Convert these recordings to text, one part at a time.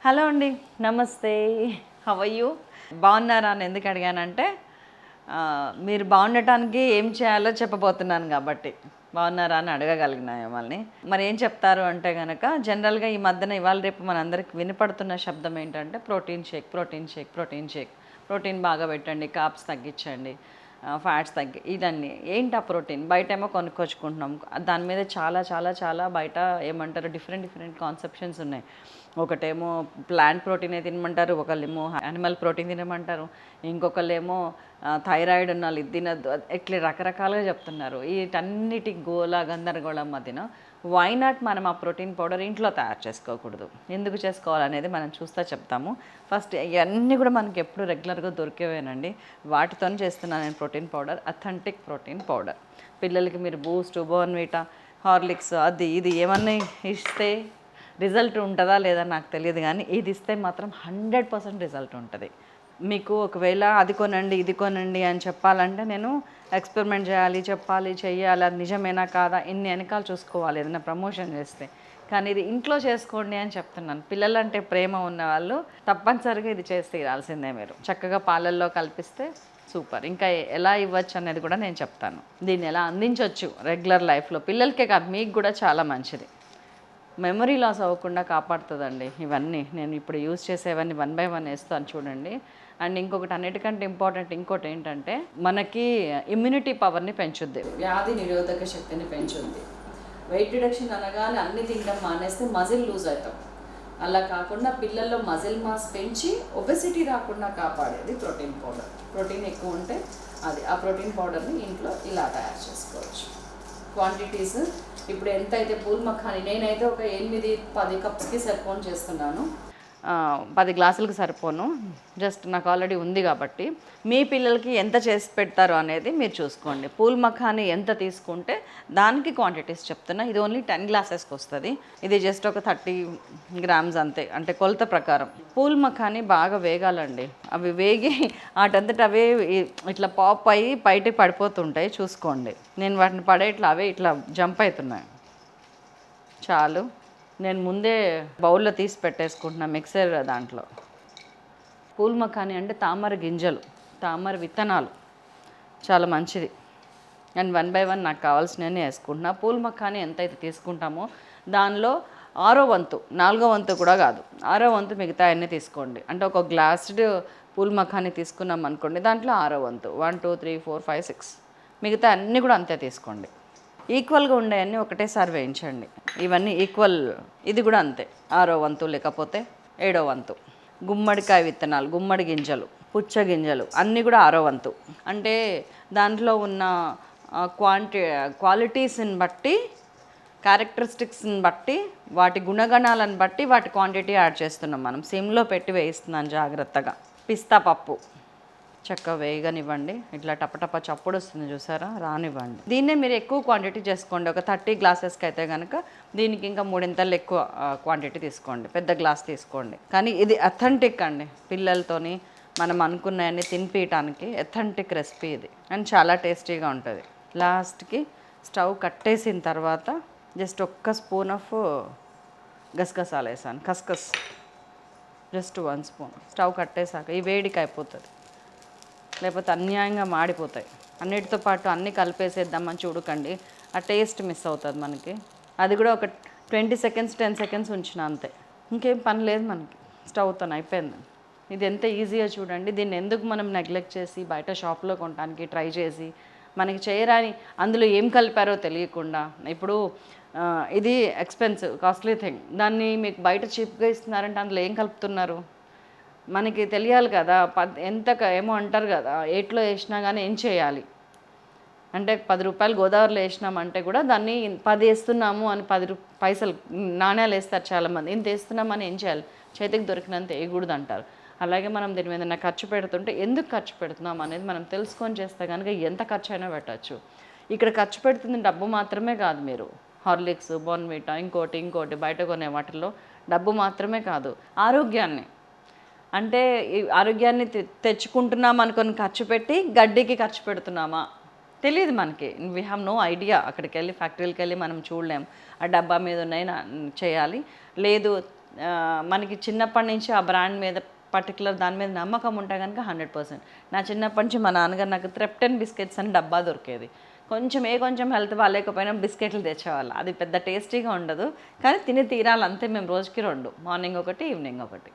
Hello అండి, నమస్తే. How are you? బాగున్నారా అని ఎందుకు అడిగానంటే మీరు బాగుండటానికి ఏం చేయాలో చెప్పబోతున్నాను కాబట్టి బాగున్నారా అని అడగగలిగిన మిమ్మల్ని. మరి ఏం చెప్తారు అంటే కనుక, జనరల్గా ఈ మధ్యన ఇవాళ రేపు మనందరికి వినపడుతున్న శబ్దం ఏంటంటే protein shake, protein shake, protein shake. Protein బాగా పెట్టండి, కార్బ్స్ తగ్గించండి, ఫ్యాట్స్ తగ్గి ఇదన్నీ. ఏంటి ఆ ప్రోటీన్? బయట ఏమో కొనుక్కొచ్చుకుంటున్నాం, దాని మీద చాలా చాలా చాలా బయట ఏమంటారు డిఫరెంట్ డిఫరెంట్ కాన్సెప్షన్స్ ఉన్నాయి. ఒకటేమో ప్లాంట్ ప్రోటీనే తినమంటారు, ఒకళ్ళేమో యానిమల్ ప్రోటీన్ తినమంటారు, ఇంకొకళ్ళేమో థైరాయిడ్ ఉన్న వాళ్ళు ఇది తినద్దు, ఇట్లా రకరకాలుగా చెప్తున్నారు. వీటన్నిటి గందరగోళం మధ్యన వై నాట్ మనం ఆ ప్రోటీన్ పౌడర్ ఇంట్లో తయారు చేసుకోకూడదు? ఎందుకు చేసుకోవాలనేది మనం చూస్తా చెప్తాము. ఫస్ట్ ఇవన్నీ కూడా మనకి ఎప్పుడు రెగ్యులర్గా దొరికేవేనండి, వాటితో చేస్తున్నాను నేను protein powder, authentic protein powder. పిల్లలకి మీరు బూస్ట్, బోర్న్విటా, హార్లిక్స్ అది ఇది ఏమన్నా ఇస్తే రిజల్ట్ ఉంటుందా లేదా నాకు తెలియదు, కానీ ఇది ఇస్తే మాత్రం 100% రిజల్ట్ ఉంటుంది. మీకు ఒకవేళ అది కొనండి ఇది కొనండి అని చెప్పాలంటే నేను ఎక్స్పెరిమెంట్ చేయాలి, చెప్పాలి, చెయ్యాలి, అది నిజమేనా కాదా ఇన్ని వెనకాల చూసుకోవాలి ఏదైనా ప్రమోషన్ చేస్తే. కానీ ఇది ఇంట్లో చేసుకోండి అని చెప్తున్నాను. పిల్లలంటే ప్రేమ ఉన్న వాళ్ళు తప్పనిసరిగా ఇది చేసి తీరాల్సిందే. మీరు చక్కగా పాలల్లో కల్పిస్తే సూపర్. ఇంకా ఎలా ఇవ్వచ్చు అనేది కూడా నేను చెప్తాను. దీన్ని ఎలా అందించవచ్చు రెగ్యులర్ లైఫ్లో, పిల్లలకే కాదు మీకు కూడా చాలా మంచిది. మెమరీ లాస్ అవ్వకుండా కాపాడుతుందండి ఇవన్నీ. నేను ఇప్పుడు యూజ్ చేసేవన్నీ 1 by 1 వేస్తాను చూడండి. అండ్ ఇంకొకటి అన్నిటికంటే ఇంపార్టెంట్ ఇంకోటి ఏంటంటే మనకి ఇమ్యూనిటీ పవర్ని పెంచుద్ది, వ్యాధి నిరోధక శక్తిని పెంచుద్ది. వెయిట్ రిడక్షన్ అనగానే అన్ని తినడం మానేస్తే మజిల్ లూజ్ అవుతాం. అలా కాకుండా పిల్లల్లో మజిల్ మాస్ పెంచి ఒబెసిటీ రాకుండా కాపాడేది ప్రోటీన్ పౌడర్. ప్రోటీన్ ఎక్కువ ఉంటే అది ఆ ప్రోటీన్ పౌడర్ని ఇంట్లో ఇలా తయారు చేసుకోవచ్చు. క్వాంటిటీస్ ఇప్పుడు ఎంత అయితే పూల్ మఖాని నేనైతే ఒక 8-10 కప్స్కి సరిపోను చేస్తున్నాను. 10 గ్లాసులకు సరిపోను, జస్ట్ నాకు ఆల్రెడీ ఉంది కాబట్టి. మీ పిల్లలకి ఎంత చేసి పెడతారు అనేది మీరు చూసుకోండి. పూల్ మఖాని ఎంత తీసుకుంటే దానికి క్వాంటిటీస్ చెప్తున్నా. ఇది ఓన్లీ 10 గ్లాసెస్కి వస్తుంది. ఇది జస్ట్ ఒక 30 గ్రామ్స్ అంతే, అంటే కొలత ప్రకారం. పూల్ మఖాని బాగా వేగాలండి. అవి వేగి వాటంతట అవే ఇట్లా పాప్ అయ్యి బయటకి పడిపోతుంటాయి, చూసుకోండి. నేను వాటిని పడే ఇట్లా అవే ఇట్లా జంప్ అవుతున్నాయి. చాలు, నేను ముందే బౌల్లో తీసి పెట్టేసుకుంటున్నాను మిక్సర్ దాంట్లో. పూల్ మఖాని అంటే తామర గింజలు, తామర విత్తనాలు, చాలా మంచిది. అండ్ 1 by 1 నాకు కావాల్సినవన్నీ వేసుకుంటున్నా. పూల్ మఖాని ఎంతైతే తీసుకుంటామో దానిలో 6వ వంతు, 4వ వంతు కూడా కాదు, 6వ వంతు మిగతా అన్నీ తీసుకోండి. అంటే ఒక గ్లాస్డ్ పూల్ మఖాని తీసుకున్నాం అనుకోండి, దాంట్లో 6వ వంతు 1 2 3 4 5 6 మిగతా అన్నీ కూడా అంతే తీసుకోండి. ఈక్వల్గా ఉండేవన్నీ ఒకటేసారి వేయించండి. ఇవన్నీ ఈక్వల్. ఇది కూడా అంతే, 6వ వంతు లేకపోతే 7వ వంతు. గుమ్మడికాయ విత్తనాలు, గుమ్మడి గింజలు, పుచ్చ గింజలు అన్నీ కూడా 6వ వంతు. అంటే దాంట్లో ఉన్న క్వాలిటీస్ని బట్టి, క్యారెక్టరిస్టిక్స్ని బట్టి, వాటి గుణగణాలను బట్టి వాటి క్వాంటిటీ యాడ్ చేస్తున్నాం మనం. సిమ్లో పెట్టి వేయిస్తున్నాను జాగ్రత్తగా. పిస్తా పప్పు చక్కగా వేయగనివ్వండి. ఇట్లా టపటప చప్పుడు వస్తుంది చూసారా, రానివ్వండి. దీన్నే మీరు ఎక్కువ క్వాంటిటీ చేసుకోండి. ఒక 30 గ్లాసెస్కి అయితే కనుక దీనికి ఇంకా 3 ఎక్కువ క్వాంటిటీ తీసుకోండి, పెద్ద గ్లాస్ తీసుకోండి. కానీ ఇది అథెంటిక్ అండి, పిల్లలతోని మనం అనుకున్నాయన్నీ తినిపించడానికి అథెంటిక్ రెసిపీ ఇది. అండ్ చాలా టేస్టీగా ఉంటుంది. లాస్ట్కి స్టవ్ కట్టేసిన తర్వాత జస్ట్ ఒక్క స్పూన్ ఆఫ్ గసగసాలు వేసాను, కస్కస్, జస్ట్ 1 స్పూన్. స్టవ్ కట్టేసాక ఈ వేడికి అయిపోతుంది, లేకపోతే అన్యాయంగా మాడిపోతాయి. అన్నిటితో పాటు అన్నీ కలిపేసేద్దామని చూడకండి, ఆ టేస్ట్ మిస్ అవుతుంది మనకి. అది కూడా ఒక 20 seconds 10 seconds ఉంచిన అంతే, ఇంకేం పని లేదు మనకి. స్టవ్తో అయిపోయింది. ఇది ఎంత ఈజీగా చూడండి. దీన్ని ఎందుకు మనం నెగ్లెక్ట్ చేసి బయట షాప్లో కొనడానికి ట్రై చేసి మనకి చేయరాని, అందులో ఏం కలిపారో తెలియకుండా. ఇప్పుడు ఇది ఎక్స్పెన్సివ్ కాస్ట్లీ థింగ్, దాన్ని మీకు బయట చీప్గా ఇస్తున్నారంటే అందులో ఏం కలుపుతున్నారు మనకి తెలియాలి కదా. ఎంత ఏమో అంటారు కదా, ఏట్లో వేసినా కానీ ఏం చేయాలి అంటే 10 రూపాయలు గోదావరిలో వేసినామంటే కూడా దాన్ని 10 వేస్తున్నాము అని 10 పైసలు నాణ్యాలు వేస్తారు చాలామంది. ఇంత వేస్తున్నామని ఏం చేయాలి, చేతికి దొరికినంత వేయకూడదు అంటారు. అలాగే మనం దీని మీద ఖర్చు పెడుతుంటే ఎందుకు ఖర్చు పెడుతున్నాం అనేది మనం తెలుసుకొని చేస్తే కనుక ఎంత ఖర్చు అయినా పెట్టచ్చు. ఇక్కడ ఖర్చు పెడుతుంది డబ్బు మాత్రమే కాదు. మీరు హార్లిక్స్, బోర్న్విటా, ఇంకోటి బయట కొనే వాటిల్లో డబ్బు మాత్రమే కాదు, ఆరోగ్యాన్ని, అంటే ఈ ఆరోగ్యాన్ని తెచ్చుకుంటున్నాం అనుకొని ఖర్చు పెట్టి గడ్డికి ఖర్చు పెడుతున్నామా తెలియదు మనకి. We have no idea. అక్కడికి వెళ్ళి ఫ్యాక్టరీకి వెళ్ళి మనం చూడలేం, ఆ డబ్బా మీద ఉన్నాయి చేయాలి. లేదు మనకి చిన్నప్పటి నుంచి ఆ బ్రాండ్ మీద పర్టికులర్ దాని మీద నమ్మకం ఉంటే కనుక 100%. నా చిన్నప్పటి నుంచి మా నాన్నగారు నాకు త్రెప్టన్ బిస్కెట్స్ అని డబ్బా దొరికేది. కొంచెం హెల్త్ బాగాలేకపోయినా బిస్కెట్లు తెచ్చేవాళ్ళు. అది పెద్ద టేస్టీగా ఉండదు, కానీ తిని తీరాలి అంతే. మేము రోజుకి 2, మార్నింగ్ ఒకటి, ఈవినింగ్ ఒకటి,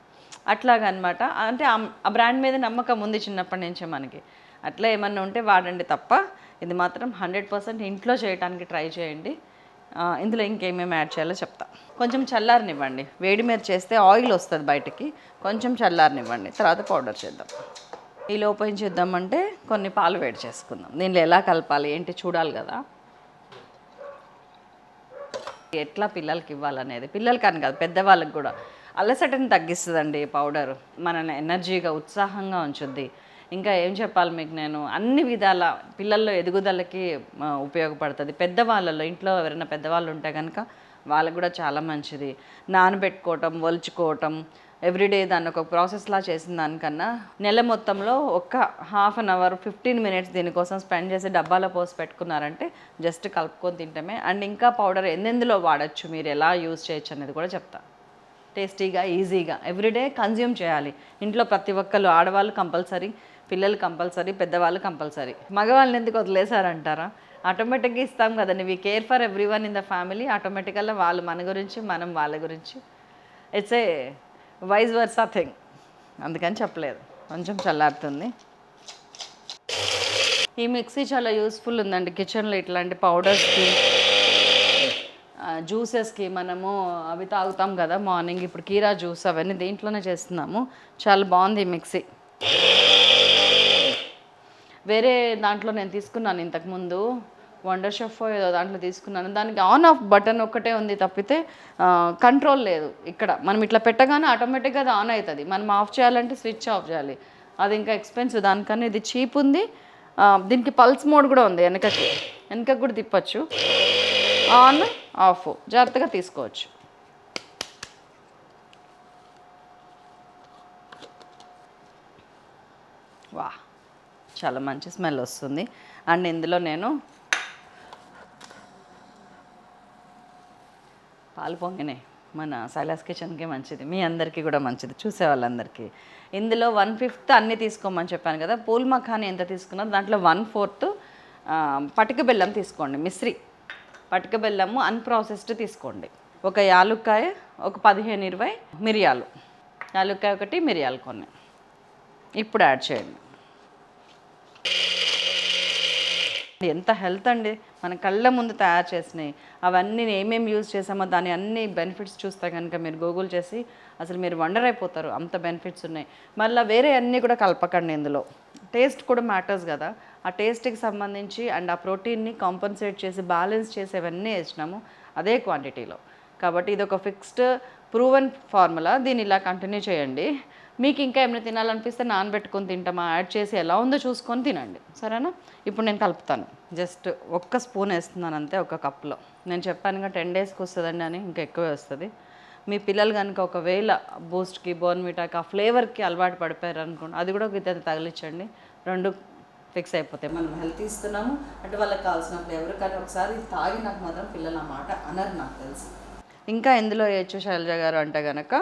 అట్లాగనమాట. అంటే ఆ బ్రాండ్ మీద నమ్మకం ఉంది చిన్నప్పటి నుంచే మనకి. అట్లా ఏమన్నా ఉంటే వాడండి తప్ప, ఇది మాత్రం 100% ఇంట్లో చేయడానికి ట్రై చేయండి. ఇందులో ఇంకేమేమి యాడ్ చేయాలో చెప్తా. కొంచెం చల్లారనివ్వండి. వేడి మీద చేస్తే ఆయిల్ వస్తుంది బయటికి. కొంచెం చల్లారనివ్వండి, తర్వాత పౌడర్ చేద్దాం. ఈ లోపు ఏం చేద్దామంటే కొన్ని పాలు వేడి చేసుకుందాం. దీనిలో ఎలా కలపాలి ఏంటి చూడాలి కదా. ఎట్లా పిల్లలకి ఇవ్వాలనేది, పిల్లలకి అని కాదు పెద్దవాళ్ళకి కూడా అలసటని తగ్గిస్తుందండి పౌడరు. మనల్ని ఎనర్జీగా ఉత్సాహంగా ఉంచుద్ది. ఇంకా ఏం చెప్పాలి మీకు, నేను అన్ని విధాల పిల్లల్లో ఎదుగుదలకి ఉపయోగపడుతుంది. పెద్దవాళ్ళలో ఇంట్లో ఎవరైనా పెద్దవాళ్ళు ఉంటే కనుక వాళ్ళకు కూడా చాలా మంచిది. నానబెట్టుకోవటం, ఒలుచుకోవటం, ఎవ్రీడే దాన్ని ఒక ప్రాసెస్లా చేసిన దానికన్నా నెల మొత్తంలో ఒక్క హాఫ్ అన్ అవర్ 15 మినిట్స్ దీనికోసం స్పెండ్ చేసి డబ్బాలో పోసి పెట్టుకున్నారంటే జస్ట్ కలుపుకొని తింటమే. అండ్ ఇంకా పౌడర్ ఎందెందులో వాడచ్చు, మీరు ఎలా యూజ్ చేయొచ్చు అనేది కూడా చెప్తా. టేస్టీగా, ఈజీగా ఎవ్రీడే కన్జ్యూమ్ చేయాలి. ఇంట్లో ప్రతి ఒక్కరు, ఆడవాళ్ళు కంపల్సరీ, పిల్లలు కంపల్సరీ, పెద్దవాళ్ళు కంపల్సరీ. మగవాళ్ళని ఎందుకు వదిలేసారంటారా? ఆటోమేటిక్గా ఇస్తాం కదండి. We care for every one in the family. ఆటోమేటికల్గా వాళ్ళు మన గురించి, మనం వాళ్ళ గురించి. It's a vice versa thing. అందుకని చెప్పలేదు. కొంచెం చల్లారుతుంది. ఈ మిక్సీ చాలా యూస్ఫుల్ ఉందండి కిచెన్లో. ఇట్లాంటి పౌడర్స్కి, జ్యూసెస్కి మనము అవి తాగుతాం కదా మార్నింగ్, ఇప్పుడు కీరా జ్యూస్ అవన్నీ దీంట్లోనే చేస్తున్నాము. చాలా బాగుంది ఈ మిక్సీ. వేరే దాంట్లో నేను తీసుకున్నాను ఇంతకుముందు, వండర్ షెఫ్ ఏదో దాంట్లో తీసుకున్నాను. దానికి ఆన్ ఆఫ్ బటన్ ఒక్కటే ఉంది తప్పితే కంట్రోల్ లేదు. ఇక్కడ మనం ఇట్లా పెట్టగానే ఆటోమేటిక్గా అది ఆన్ అవుతుంది. మనం ఆఫ్ చేయాలంటే స్విచ్ ఆఫ్ చేయాలి. అది ఇంకా ఎక్స్పెన్సివ్. దానికన్నా ఇది చీప్ ఉంది. దీనికి పల్స్ మోడ్ కూడా ఉంది. వెనకకు కూడా తిప్పచ్చు. ఆన్ ఆఫ్ జాగ్రత్తగా తీసుకోవచ్చు. వా, చాలా మంచి స్మెల్ వస్తుంది. అండ్ ఇందులో నేను పాలు పొంగినాయి. మన శైలాస్ కిచెన్కి మంచిది, మీ అందరికీ కూడా మంచిది, చూసే వాళ్ళందరికీ. ఇందులో 1/5 అన్నీ తీసుకోమని చెప్పాను కదా. పూల్ మఖానీ ఎంత తీసుకున్నారు, దాంట్లో 1/4 పటిక బెల్లం తీసుకోండి. మిశ్రీ పటిక బెల్లము అన్ప్రాసెస్డ్ తీసుకోండి. ఒక యాలుక్కాయ, ఒక 15-20 మిరియాలు. యాలుక్కాయ ఒకటి, మిరియాలు కొన్ని. ఇప్పుడు యాడ్ చేయండి. ఎంత హెల్త్ అండి, మన కళ్ళ ముందు తయారు చేసినాయి. అవన్నీ ఏమేమి యూజ్ చేసామో దాని అన్ని బెనిఫిట్స్ చూస్తే కనుక మీరు గూగుల్ చేసి అసలు మీరు వండర్ అయిపోతారు. అంత బెనిఫిట్స్ ఉన్నాయి. మళ్ళీ వేరే అన్నీ కూడా కలపకండి. ఇందులో టేస్ట్ కూడా మ్యాటర్స్ కదా. ఆ టేస్ట్కి సంబంధించి అండ్ ఆ ప్రోటీన్ని కాంపన్సేట్ చేసి బ్యాలెన్స్ చేసేవన్నీ వేసినాము అదే క్వాంటిటీలో. కాబట్టి ఇది ఒక ఫిక్స్డ్ ప్రూవెన్ ఫార్ములా. దీన్ని ఇలా కంటిన్యూ చేయండి. మీకు ఇంకా ఏమైనా తినాలనిపిస్తే నానబెట్టుకొని తింటామా, యాడ్ చేసి ఎలా ఉందో చూసుకొని తినండి, సరేనా? ఇప్పుడు నేను కలుపుతాను. జస్ట్ 1 స్పూన్ వేస్తున్నాను అంతే, 1 కప్లో. నేను చెప్పాను కదా 10 డేస్కి వస్తుందండి అని, ఇంకా ఎక్కువే వస్తుంది. మీ పిల్లలు కనుక ఒకవేళ బూస్ట్కి, బోర్న్విటాకి ఆ ఫ్లేవర్కి అలవాటు పడిపోయారు అనుకోండి, అది కూడా ఇది తగిలించండి. 2 ఫిక్స్ అయిపోతాయి. మనం హెల్త్ ఇస్తున్నాము అంటే వాళ్ళకి కావాల్సిన ఫ్లేవర్. కానీ ఒకసారి తాగి నాకు మాత్రం పిల్లలు ఆ మాట అనరు, నాకు తెలుసు. ఇంకా ఎందులో వేయచ్చు శైలజ గారు అంటే కనుక,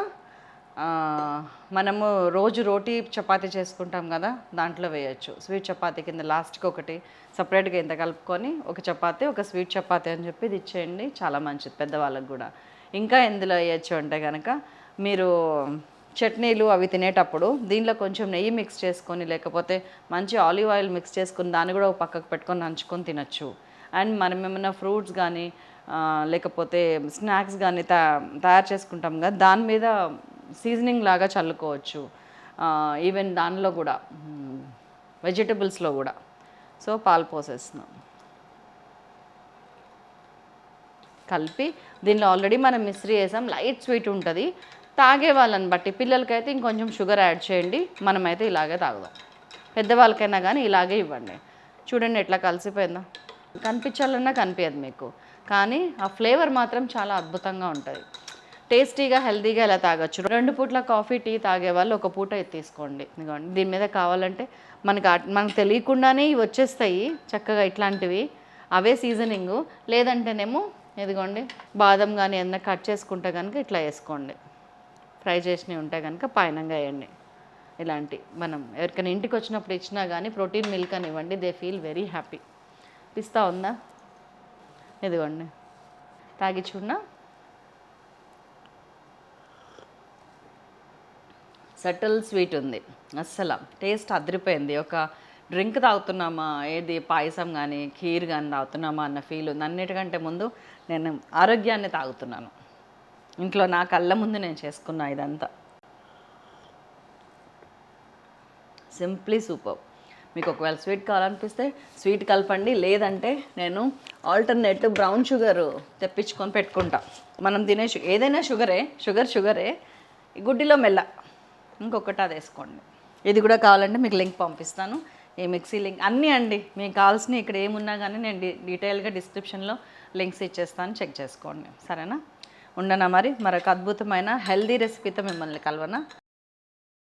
మనము రోజు రోటీ చపాతీ చేసుకుంటాం కదా, దాంట్లో వేయచ్చు. స్వీట్ చపాతీ కింద లాస్ట్కి ఒకటి సపరేట్గా ఇంత కలుపుకొని ఒక చపాతీ, ఒక స్వీట్ చపాతీ అని చెప్పి ఇది ఇచ్చేయండి. చాలా మంచిది పెద్దవాళ్ళకి కూడా. ఇంకా ఎందులో వేయచ్చు అంటే కనుక, మీరు చట్నీలు అవి తినేటప్పుడు దీనిలో కొంచెం నెయ్యి మిక్స్ చేసుకొని, లేకపోతే మంచి ఆలివ్ ఆయిల్ మిక్స్ చేసుకొని దాన్ని కూడా ఒక పక్కకు పెట్టుకొని నంచుకొని తినచ్చు. అండ్ మనం ఏమైనా ఫ్రూట్స్ కానీ లేకపోతే స్నాక్స్ కానీ తయారు చేసుకుంటాం కదా, దాని మీద సీజనింగ్ లాగా చల్లుకోవచ్చు. ఈవెన్ దానిలో కూడా వెజిటబుల్స్లో కూడా. సో పాలు పోసేస్తున్నాం, కలిపి దీనిలో ఆల్రెడీ మనం మిశ్రీ వేసాం. లైట్ స్వీట్ ఉంటుంది. తాగే వాళ్ళని బట్టి, పిల్లలకైతే ఇంకొంచెం షుగర్ యాడ్ చేయండి. మనమైతే ఇలాగే తాగుదాం. పెద్దవాళ్ళకైనా కానీ ఇలాగే ఇవ్వండి. చూడండి ఎట్లా కలిసిపోయిందో. కనిపించాలన్నా కనిపించదు మీకు, కానీ ఆ ఫ్లేవర్ మాత్రం చాలా అద్భుతంగా ఉంటుంది. టేస్టీగా, హెల్తీగా ఇలా తాగొచ్చు. 2 పూట్ల కాఫీ, టీ తాగే వాళ్ళు 1 పూట ఇది తీసుకోండి. ఇదిగోండి, దీని మీద కావాలంటే మనకు తెలియకుండానే ఇవి వచ్చేస్తాయి చక్కగా ఇట్లాంటివి. అవే సీజనింగు. లేదంటేనేమో ఇదిగోండి బాదం కానీ ఏదైనా కట్ చేసుకుంటే కనుక ఇట్లా వేసుకోండి. ఫ్రై చేసినవి ఉంటే కనుక పైనంగా వేయండి. ఇలాంటి మనం ఎవరికైనా ఇంటికి వచ్చినప్పుడు ఇచ్చినా కానీ ప్రోటీన్ మిల్క్ అని ఇవ్వండి, దే ఫీల్ వెరీ హ్యాపీ. పిస్తా ఉందా, ఇదిగోండి తాగి చూడనా. సటిల్ స్వీట్ ఉంది, అస్సలు టేస్ట్ అదిరిపోయింది. ఒక డ్రింక్ తాగుతున్నామా, ఏది పాయసం కానీ ఖీర్ కానీ తాగుతున్నామా అన్న ఫీల్ ఉంది. అన్నిటికంటే ముందు నేను ఆరోగ్యాన్ని తాగుతున్నాను. ఇంట్లో నా కళ్ళ ముందు నేను చేసుకున్నా ఇదంతా. Simply super. మీకు ఒకవేళ స్వీట్ కావాలనిపిస్తే స్వీట్ కలపండి, లేదంటే నేను ఆల్టర్నేటివ్ బ్రౌన్ షుగర్ తెప్పించుకొని పెట్టుకుంటా. మనం తినే ఏదైనా షుగరే, గుడ్డిలో మెల్ల ఇంకొకటి అది వేసుకోండి. ఇది కూడా కావాలంటే మీకు లింక్ పంపిస్తాను, ఈ మిక్సీ లింక్ అన్నీ అండి. మీకు కావాల్సిన ఇక్కడ ఏమున్నా కానీ నేను డీటెయిల్గా డిస్క్రిప్షన్లో లింక్స్ ఇచ్చేస్తాను, చెక్ చేసుకోండి. సరేనా? ఉండనా మరి మరొక అద్భుతమైన హెల్దీ రెసిపీతో మిమ్మల్ని కలవనా.